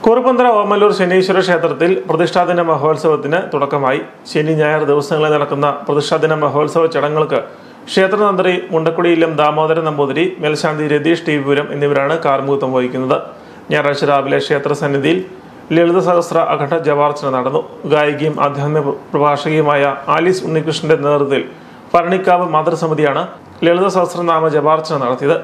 കുറുപ്പന്തറ ഓമല്ലൂർ ശനീശ്വര ക്ഷേത്രത്തിൽ പ്രതിഷ്ഠാദിന മഹോത്സവത്തിന് തുടക്കമായി. ശനി ഞായർ ദിവസങ്ങളിൽ നടക്കുന്ന പ്രതിഷ്ഠാദിന മഹോത്സവ ചടങ്ങുകൾക്ക് ക്ഷേത്രതന്ത്രി മുണ്ടക്കുടിയിലും ദാമോദരൻ നമ്പൂതിരി, മേൽശാന്തി രതീഷ് ടി പുരം എന്നിവരാണ് കാർമ്മികത്വം വഹിക്കുന്നത്. ഞായറാഴ്ച രാവിലെ ക്ഷേത്ര സന്നിധിയിൽ ലളിത സഹസ്ര അഖണ്ഡ ജപാർച്ചന നടന്നു. ഗായികയും ആധ്യാത്മിക പ്രഭാഷകയുമായ ആലീസ് ഉണ്ണികൃഷ്ണന്റെ നേതൃത്വത്തിൽ ഭരണിക്കാവ് മാതൃസമിതിയാണ് ലളിത സഹസ്രനാമ ജപാർച്ചന നടത്തിയത്.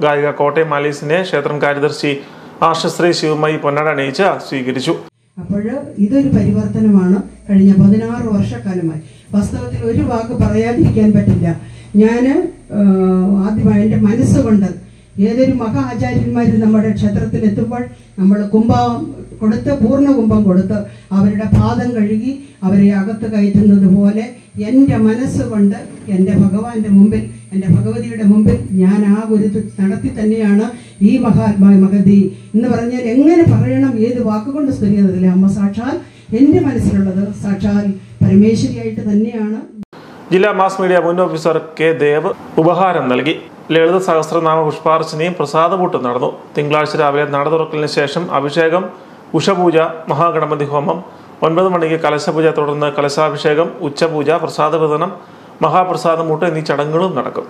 ഗായിക കോട്ടയം ആലീസിനെ ക്ഷേത്രം കാര്യദർശി ആശശ്രീ ശിവമയി പൊന്നാട അണിയിച്ച് സ്വീകരിച്ചു. അപ്പോൾ ഇതൊരു പരിവർത്തനമാണ്. കഴിഞ്ഞ 16 വർഷക്കാലമായി വാസ്തവത്തിൽ ഒരു വാക്ക് പറയാതിരിക്കാൻ പറ്റില്ല. ഞാൻ ആദ്യമായി എൻ്റെ മനസ്സുകൊണ്ട് ഏതൊരു മഹാ ആചാര്യന്മാരും നമ്മുടെ ക്ഷേത്രത്തിൽ എത്തുമ്പോൾ നമ്മൾ കുംഭം കൊടുത്ത്, പൂർണ്ണ കുംഭം കൊടുത്ത് അവരുടെ പാദം കഴുകി അവരെ അകത്ത് കയറ്റുന്നത് പോലെ എൻ്റെ മനസ്സുകൊണ്ട് എൻ്റെ ഭഗവാന്റെ മുമ്പിൽ, എൻ്റെ ഭഗവതിയുടെ മുമ്പിൽ ഞാൻ ആ ഒരു നടത്തി തന്നെയാണ് ഈ മഹാത്മായ മഹതി എന്ന് പറഞ്ഞാൽ എങ്ങനെ പറയണം, ഏത് വാക്കുകൊണ്ട് സ്തുതിക്കുന്നതില്ല. അമ്മ സാക്ഷാൽ എൻ്റെ മനസ്സിലുള്ളത് സാക്ഷാൽ പരമേശ്വരിയായിട്ട് തന്നെയാണ്. ജില്ലാ മാസ് മീഡിയ മുൻ ഓഫീസർ കെ ദേവ് ഉപഹാരം നൽകി. ലളിത സഹസ്രനാമ പുഷ്പാർച്ചനയും പ്രസാദപൂട്ടും നടന്നു. തിങ്കളാഴ്ച രാവിലെ നട തുറക്കലിന് ശേഷം അഭിഷേകം, ഉഷപൂജ, മഹാഗണപതി ഹോമം, 9 മണിക്ക് കലശപൂജ, തുടർന്ന് കലശാഭിഷേകം, ഉച്ചപൂജ, പ്രസാദ വിതരണം, മഹാപ്രസാദമൂട്ട് എന്നീ ചടങ്ങുകളും നടക്കും.